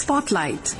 Spotlight.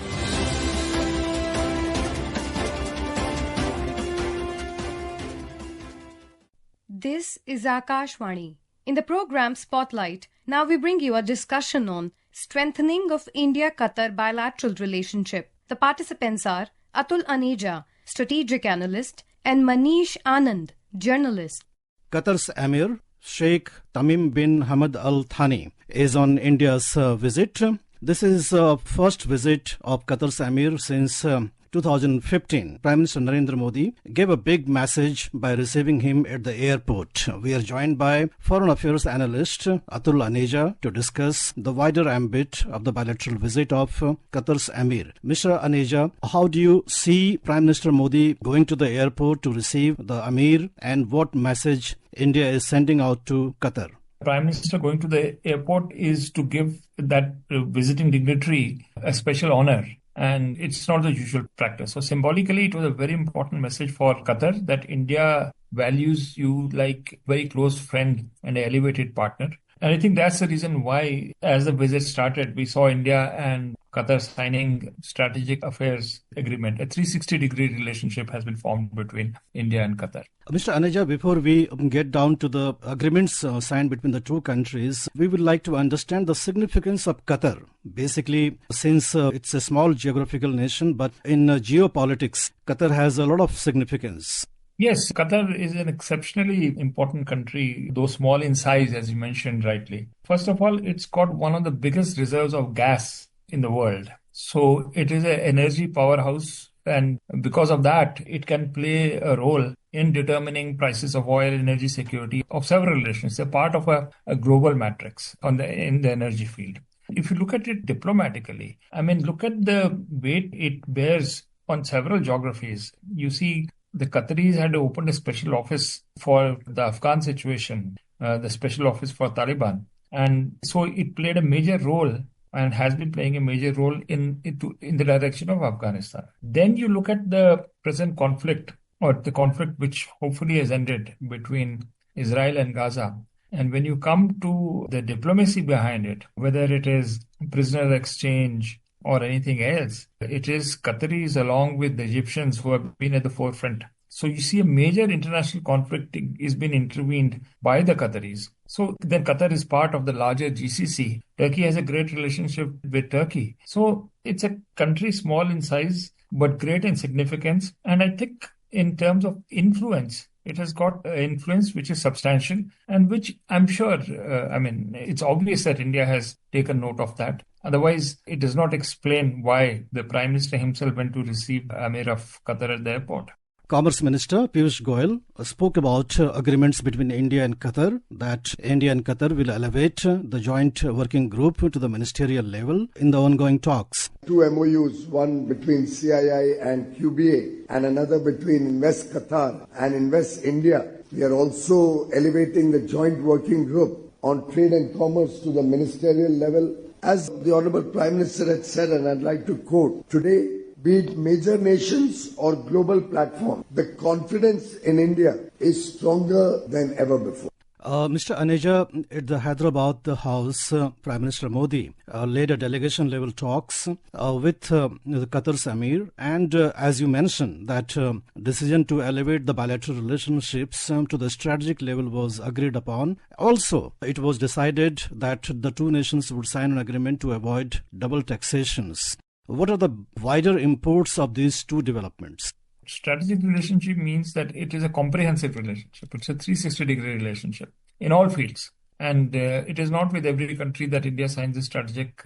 This is Akashvani. In the program Spotlight, now we bring you a discussion on strengthening of India-Qatar bilateral relationship. The participants are Atul Aneja, strategic analyst, and Manish, Anand, journalist. Qatar's Emir, Sheikh Tamim bin Hamad Al Thani, is on India's visit. This is the first visit of Qatar's Emir since 2015. Prime Minister Narendra Modi gave a big message by receiving him at the airport. We are joined by Foreign Affairs Analyst Atul Aneja to discuss the wider ambit of the bilateral visit of Qatar's Emir. Mr. Aneja, how do you see Prime Minister Modi going to the airport to receive the Emir, and what message India is sending out to Qatar? Prime Minister going to the airport is to give that visiting dignitary a special honor. And it's not the usual practice. So symbolically, it was a very important message for Qatar that India values you like very close friend and an elevated partner. And I think that's the reason why, as the visit started, we saw India and Qatar signing strategic affairs agreement. A 360-degree relationship has been formed between India and Qatar. Mr. Aneja, before we get down to the agreements signed between the two countries, we would like to understand the significance of Qatar. Basically, since it's a small geographical nation, but in geopolitics, Qatar has a lot of significance. Yes, Qatar is an exceptionally important country, though small in size, as you mentioned rightly. First of all, it's got one of the biggest reserves of gas in the world. So it is an energy powerhouse. And because of that, it can play a role in determining prices of oil, energy security of several nations. It's a part of a global matrix in the energy field. If you look at it diplomatically, look at the weight it bears on several geographies. You see, the Qataris had opened a special office for the Afghan situation, the special office for Taliban. And so it played a major role and has been playing a major role in the direction of Afghanistan. Then you look at the present conflict, or the conflict which hopefully has ended between Israel and Gaza. And when you come to the diplomacy behind it, whether it is prisoner exchange or anything else, it is Qataris along with the Egyptians who have been at the forefront. So you see a major international conflict is being intervened by the Qataris. So then Qatar is part of the larger GCC. Turkey has a great relationship with Turkey. So it's a country small in size, but great in significance. And I think in terms of influence, it has got influence which is substantial and which I'm sure, it's obvious that India has taken note of that. Otherwise, it does not explain why the Prime Minister himself went to receive Emir of Qatar at the airport. Commerce Minister Piyush Goyal spoke about agreements between India and Qatar, that India and Qatar will elevate the joint working group to the ministerial level in the ongoing talks. Two MOUs, one between CII and QBA and another between Invest Qatar and Invest India. We are also elevating the joint working group on trade and commerce to the ministerial level. As the Honourable Prime Minister had said, and I'd like to quote, today, be it major nations or global platform, the confidence in India is stronger than ever before. Mr. Aneja, at the Hyderabad House, Prime Minister Modi led a delegation-level talks with the Qatar's Emir, and as you mentioned, that decision to elevate the bilateral relationships to the strategic level was agreed upon. Also, it was decided that the two nations would sign an agreement to avoid double taxations. What are the wider imports of these two developments? Strategic relationship means that it is a comprehensive relationship. It's a 360-degree relationship in all fields. And it is not with every country that India signs a strategic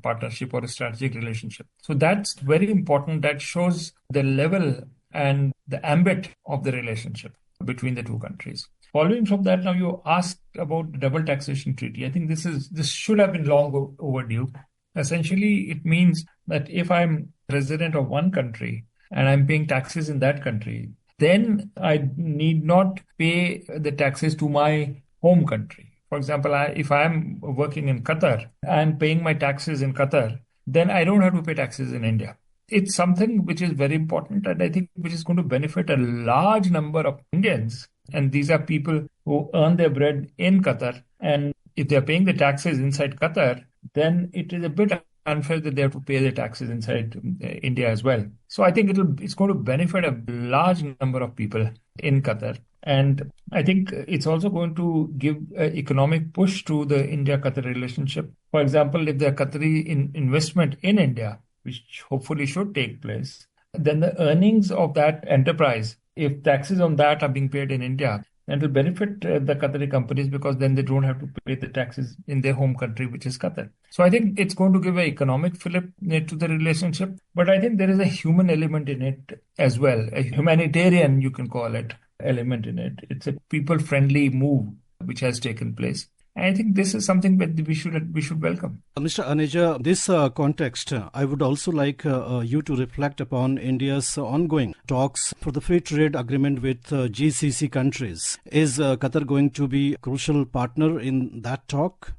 partnership or a strategic relationship. So that's very important. That shows the level and the ambit of the relationship between the two countries. Following from that, now you asked about the double taxation treaty. I think this should have been long overdue. Essentially, it means that if I'm resident of one country and I'm paying taxes in that country, then I need not pay the taxes to my home country. For example, if I'm working in Qatar and paying my taxes in Qatar, then I don't have to pay taxes in India. It's something which is very important and I think which is going to benefit a large number of Indians. And these are people who earn their bread in Qatar. And if they're paying the taxes inside Qatar, then it is a bit unfair that they have to pay their taxes inside India as well. So I think it's going to benefit a large number of people in Qatar. And I think it's also going to give an economic push to the India-Qatar relationship. For example, if there are Qatari investment in India, which hopefully should take place, then the earnings of that enterprise, if taxes on that are being paid in India, then it will benefit the Qatari companies because then they don't have to pay the taxes in their home country, which is Qatar. So I think it's going to give an economic fillip to the relationship. But I think there is a human element in it as well, a humanitarian, you can call it, element in it. It's a people-friendly move which has taken place. And I think this is something that we should welcome. Mr. Aneja, this context, I would also like you to reflect upon India's ongoing talks for the free trade agreement with GCC countries. Is Qatar going to be a crucial partner in that talk?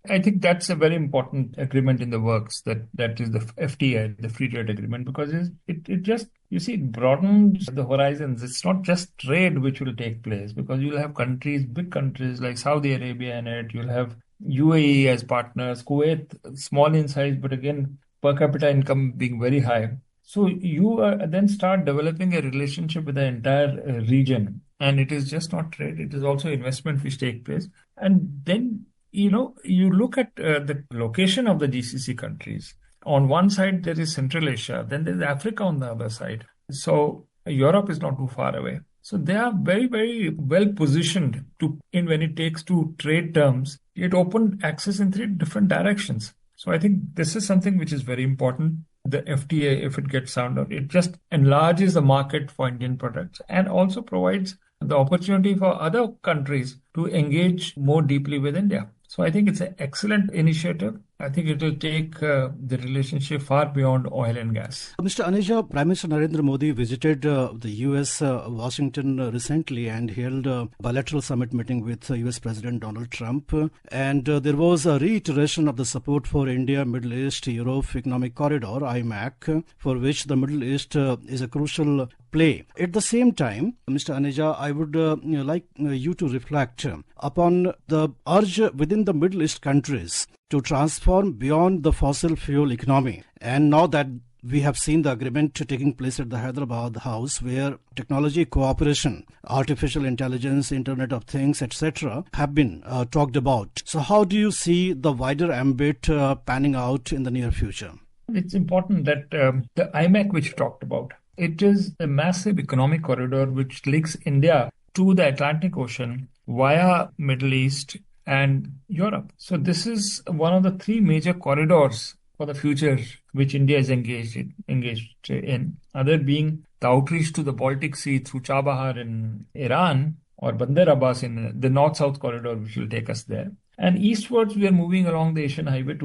I think that's a very important agreement in the works, that is the FTA, the free trade agreement, because it just, you see, it broadens the horizons. It's not just trade which will take place, because you'll have countries, big countries like Saudi Arabia in it, you'll have UAE as partners, Kuwait, small in size, but again, per capita income being very high. So you then start developing a relationship with the entire region. And it is just not trade, it is also investment which take place. And then you look at the location of the GCC countries. On one side, there is Central Asia, then there's Africa on the other side. So Europe is not too far away. So they are very, very well positioned when it takes to trade terms. It opened access in 3 different directions. So I think this is something which is very important. The FTA, if it gets sound out, it just enlarges the market for Indian products and also provides the opportunity for other countries to engage more deeply with India. So I think it's an excellent initiative. I think it will take the relationship far beyond oil and gas. Mr. Aneja, Prime Minister Narendra Modi visited the US, Washington recently and held a bilateral summit meeting with US President Donald Trump. And there was a reiteration of the support for India, Middle East, Europe Economic Corridor, IMAC, for which the Middle East is a crucial play. At the same time, Mr. Aneja, I would like you to reflect upon the urge within the Middle East countries to transform beyond the fossil fuel economy. And now that we have seen the agreement taking place at the Hyderabad House, where technology cooperation, artificial intelligence, Internet of Things, etc. have been talked about. So how do you see the wider ambit panning out in the near future? It's important that the IMAC which you talked about, it is a massive economic corridor which links India to the Atlantic Ocean via Middle East and Europe. So this is one of the 3 major corridors for the future which India is engaged in. Other being the outreach to the Baltic Sea through Chabahar in Iran or Bandar Abbas in the North-South corridor, which will take us there. And eastwards, we are moving along the Asian highway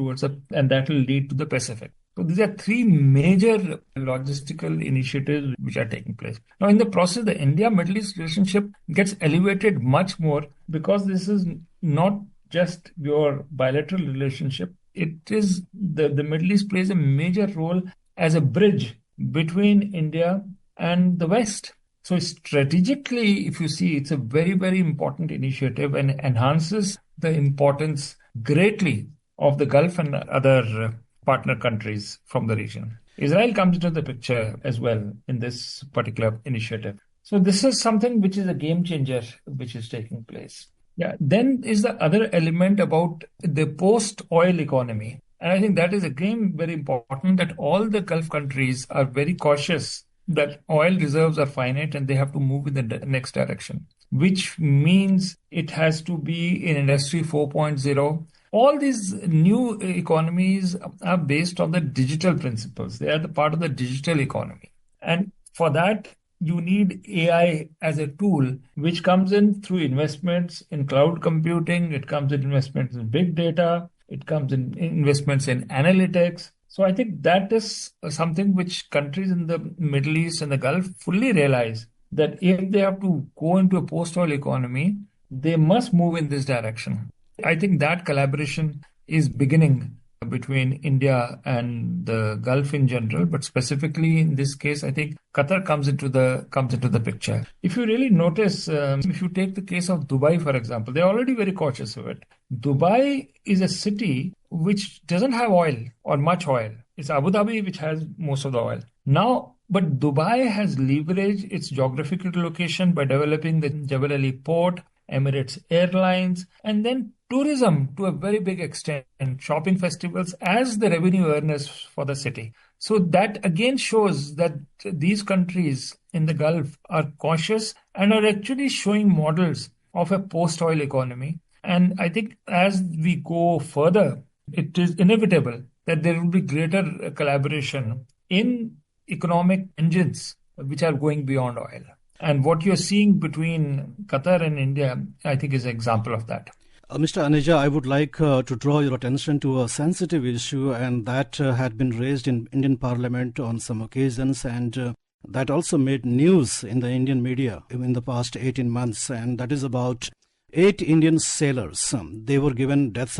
and that will lead to the Pacific. So these are 3 major logistical initiatives which are taking place. Now, in the process, the India-Middle East relationship gets elevated much more because this is not just your bilateral relationship. It is the Middle East plays a major role as a bridge between India and the West. So strategically, if you see, it's a very, very important initiative and enhances the importance greatly of the Gulf and other partner countries from the region. Israel comes into the picture as well in this particular initiative. So this is something which is a game changer which is taking place. Yeah. Then is the other element about the post-oil economy. And I think that is again very important, that all the Gulf countries are very cautious that oil reserves are finite and they have to move in the next direction, which means it has to be in Industry 4.0. All these new economies are based on the digital principles. They are the part of the digital economy. And for that, you need AI as a tool, which comes in through investments in cloud computing. It comes in investments in big data. It comes in investments in analytics. So I think that is something which countries in the Middle East and the Gulf fully realize, that if they have to go into a post-oil economy, they must move in this direction. I think that collaboration is beginning between India and the Gulf in general, but specifically in this case, I think Qatar comes into the picture. If you really notice, if you take the case of Dubai, for example, they're already very cautious of it. Dubai is a city which doesn't have oil or much oil. It's Abu Dhabi which has most of the oil. Now, but Dubai has leveraged its geographical location by developing the Jebel Ali port, Emirates Airlines, and then tourism to a very big extent, and shopping festivals as the revenue earners for the city. So that again shows that these countries in the Gulf are cautious and are actually showing models of a post-oil economy. And I think as we go further, it is inevitable that there will be greater collaboration in economic engines which are going beyond oil. And what you're seeing between Qatar and India, I think, is an example of that. Mr. Aneja, I would like to draw your attention to a sensitive issue, and that had been raised in Indian Parliament on some occasions, and that also made news in the Indian media in the past 18 months, and that is about 8 Indian sailors. They were given death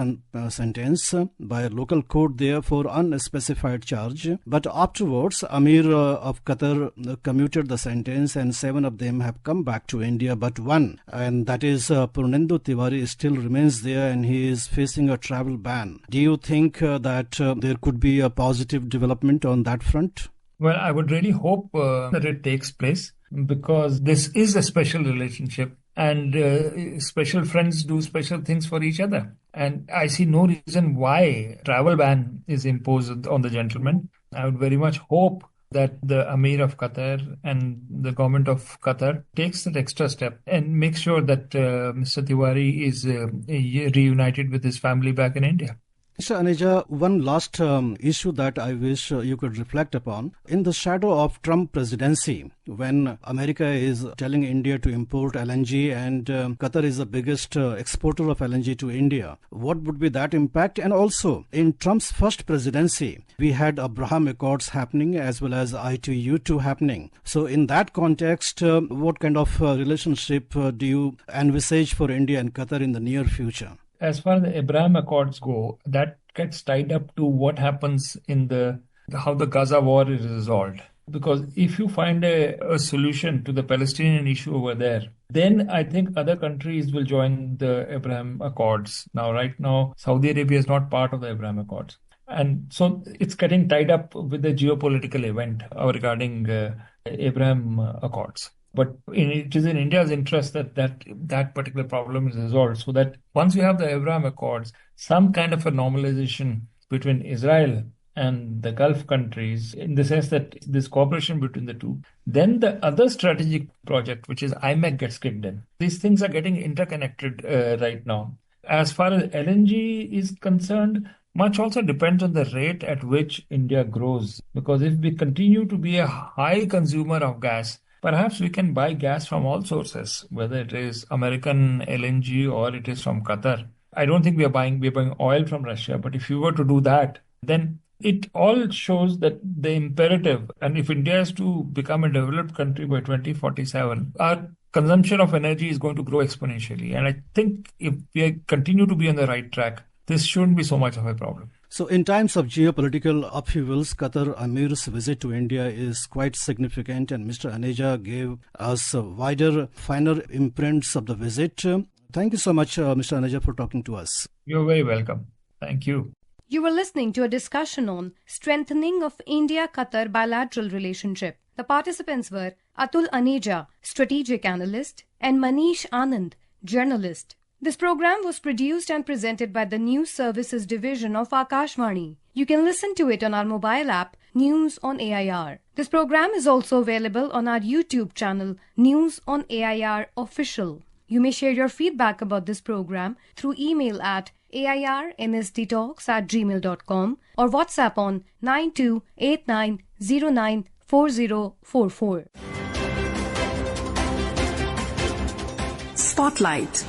sentence by a local court there for unspecified charge. But afterwards, Amir of Qatar commuted the sentence, and 7 of them have come back to India. But one, and that is Purnendu Tiwari, still remains there, and he is facing a travel ban. Do you think that there could be a positive development on that front? Well, I would really hope that it takes place, because this is a special relationship. And special friends do special things for each other. And I see no reason why travel ban is imposed on the gentleman. I would very much hope that the Amir of Qatar and the government of Qatar takes that extra step and makes sure that Mr. Tiwari is reunited with his family back in India. Mr. Aneja, one last issue that I wish you could reflect upon. In the shadow of Trump presidency, when America is telling India to import LNG and Qatar is the biggest exporter of LNG to India, what would be that impact? And also, in Trump's first presidency, we had Abraham Accords happening as well as I2U2 happening. So in that context, what kind of relationship do you envisage for India and Qatar in the near future? As far as the Abraham Accords go, that gets tied up to what happens in how the Gaza war is resolved. Because if you find a solution to the Palestinian issue over there, then I think other countries will join the Abraham Accords. Now, right now, Saudi Arabia is not part of the Abraham Accords. And so it's getting tied up with the geopolitical event regarding Abraham Accords. But it is in India's interest that particular problem is resolved, so that once you have the Abraham Accords, some kind of a normalization between Israel and the Gulf countries, in the sense that this cooperation between the two, then the other strategic project, which is IMEC, gets kicked in. These things are getting interconnected right now. As far as LNG is concerned, much also depends on the rate at which India grows. Because if we continue to be a high consumer of gas, perhaps we can buy gas from all sources, whether it is American LNG or it is from Qatar. I don't think we're buying oil from Russia, but if you were to do that, then it all shows that the imperative, and if India is to become a developed country by 2047, our consumption of energy is going to grow exponentially. And I think if we continue to be on the right track, this shouldn't be so much of a problem. So in times of geopolitical upheavals, Qatar Amir's visit to India is quite significant, and Mr. Aneja gave us wider, finer imprints of the visit. Thank you so much, Mr. Aneja, for talking to us. You're very welcome. Thank you. You were listening to a discussion on strengthening of India-Qatar bilateral relationship. The participants were Atul Aneja, strategic analyst, and Manish Anand, journalist. This program was produced and presented by the News Services Division of Akashvani. You can listen to it on our mobile app, News on AIR. This program is also available on our YouTube channel, News on AIR Official. You may share your feedback about this program through email at airnsttalks@gmail.com or WhatsApp on 9289094044. Spotlight.